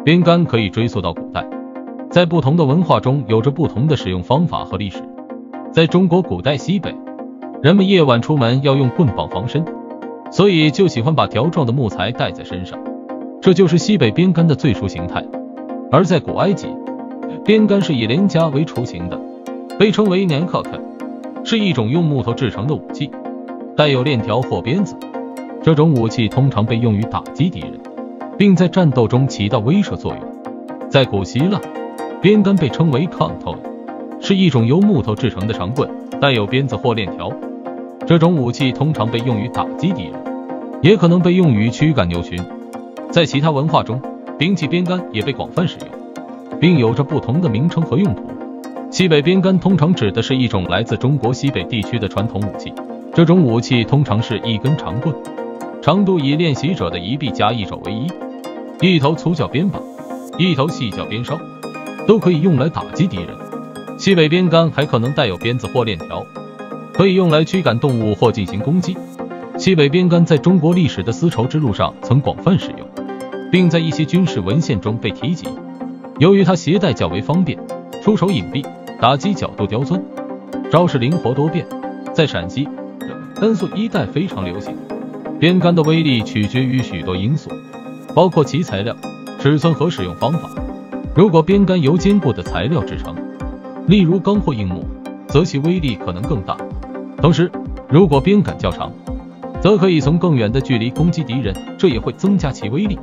鞭杆可以追溯到古代，在不同的文化中有着不同的使用方法和历史。在中国古代西北，人们夜晚出门要用棍棒防身，所以就喜欢把条状的木材带在身上，这就是西北鞭杆的最初形态。而在古埃及，鞭杆是以连枷为雏形的，被称为年克肯，是一种用木头制成的武器，带有链条或鞭子。这种武器通常被用于打击敌人，并在战斗中起到威慑作用。在古希腊，鞭杆被称为 kanton， 是一种由木头制成的长棍，带有鞭子或链条。这种武器通常被用于打击敌人，也可能被用于驱赶牛群。在其他文化中，兵器鞭杆也被广泛使用，并有着不同的名称和用途。西北鞭杆通常指的是一种来自中国西北地区的传统武器，这种武器通常是一根长棍，长度以练习者的一臂加一肘为一，一头粗叫鞭膀，一头细叫鞭梢，都可以用来打击敌人。西北鞭杆还可能带有鞭子或链条，可以用来驱赶动物或进行攻击。西北鞭杆在中国历史的丝绸之路上曾广泛使用，并在一些军事文献中被提及。由于它携带较为方便，出手隐蔽，打击角度刁钻，招式灵活多变，在陕西、甘肃一带非常流行。鞭杆的威力取决于许多因素，包括其材料、尺寸和使用方法。如果鞭杆由坚固的材料制成，例如钢或硬木，则其威力可能更大。同时，如果鞭杆较长，则可以从更远的距离攻击敌人，这也会增加其威力。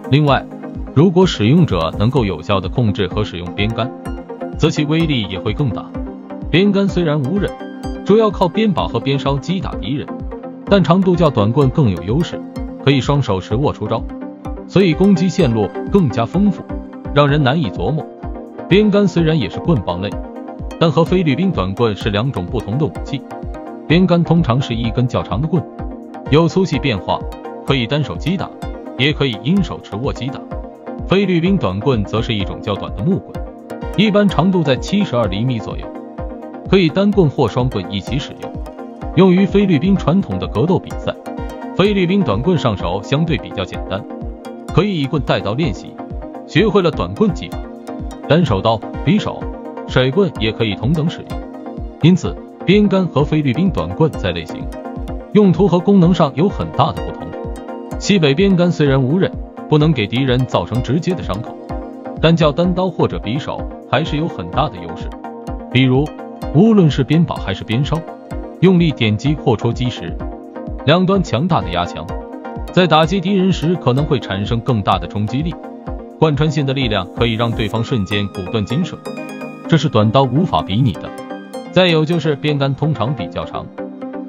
另外，如果使用者能够有效地控制和使用鞭杆，则其威力也会更大。鞭杆虽然无刃，主要靠鞭把和鞭梢击打敌人，但长度较短棍更有优势，可以双手持握出招，所以攻击线路更加丰富，让人难以琢磨。鞭杆虽然也是棍棒类，但和菲律宾短棍是两种不同的武器。鞭杆通常是一根较长的棍，有粗细变化，可以单手击打，也可以因手持握击打。菲律宾短棍则是一种较短的木棍，一般长度在72厘米左右，可以单棍或双棍一起使用，用于菲律宾传统的格斗比赛。菲律宾短棍上手相对比较简单，可以以棍带刀练习，学会了短棍技法，单手刀、匕首、甩棍也可以同等使用。因此，鞭杆和菲律宾短棍在类型、用途和功能上有很大的不同。西北鞭杆虽然无刃，不能给敌人造成直接的伤口，但较单刀或者匕首还是有很大的优势。比如，无论是鞭把还是鞭梢，用力点击或戳击时，两端强大的压强，在打击敌人时可能会产生更大的冲击力，贯穿性的力量可以让对方瞬间骨断筋折，这是短刀无法比拟的。再有就是鞭杆通常比较长，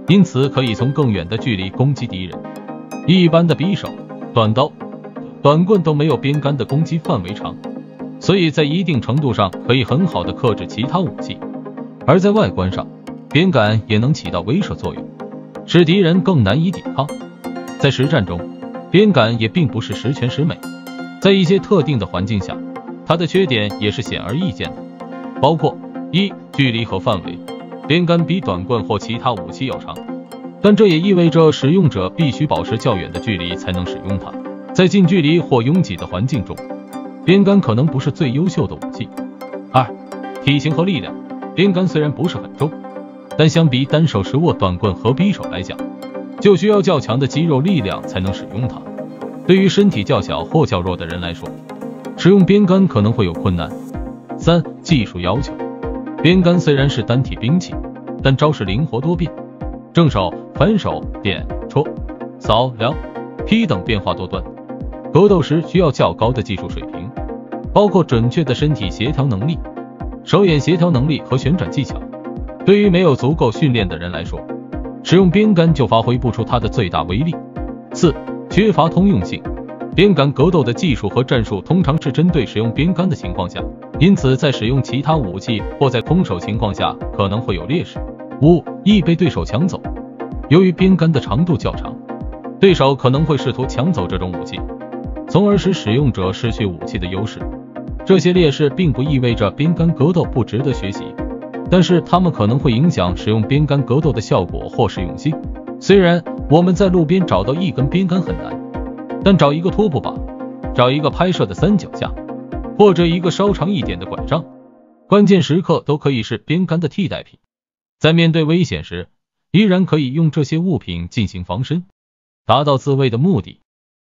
因此可以从更远的距离攻击敌人。一般的匕首、短刀、短棍都没有鞭杆的攻击范围长，所以在一定程度上可以很好的克制其他武器。而在外观上，鞭杆也能起到威慑作用，使敌人更难以抵抗。在实战中，鞭杆也并不是十全十美，在一些特定的环境下，它的缺点也是显而易见的，包括一、距离和范围，鞭杆比短棍或其他武器要长，但这也意味着使用者必须保持较远的距离才能使用它。在近距离或拥挤的环境中，鞭杆可能不是最优秀的武器。二、体型和力量，鞭杆虽然不是很重，但相比单手持握短棍和匕首来讲，就需要较强的肌肉力量才能使用它。对于身体较小或较弱的人来说，使用鞭杆可能会有困难。三、技术要求，鞭杆虽然是单体兵器，但招式灵活多变，正手、反手、点、戳、扫、撩、劈等变化多端，格斗时需要较高的技术水平，包括准确的身体协调能力、手眼协调能力和旋转技巧。对于没有足够训练的人来说，使用鞭杆就发挥不出它的最大威力。四、缺乏通用性，鞭杆格斗的技术和战术通常是针对使用鞭杆的情况下，因此在使用其他武器或在空手情况下可能会有劣势。五、易被对手抢走，由于鞭杆的长度较长，对手可能会试图抢走这种武器，从而使使用者失去武器的优势。这些劣势并不意味着鞭杆格斗不值得学习，但是它们可能会影响使用鞭杆格斗的效果或实用性。虽然我们在路边找到一根鞭杆很难，但找一个拖布把、找一个拍摄的三脚架，或者一个稍长一点的拐杖，关键时刻都可以是鞭杆的替代品。在面对危险时，依然可以用这些物品进行防身，达到自卫的目的。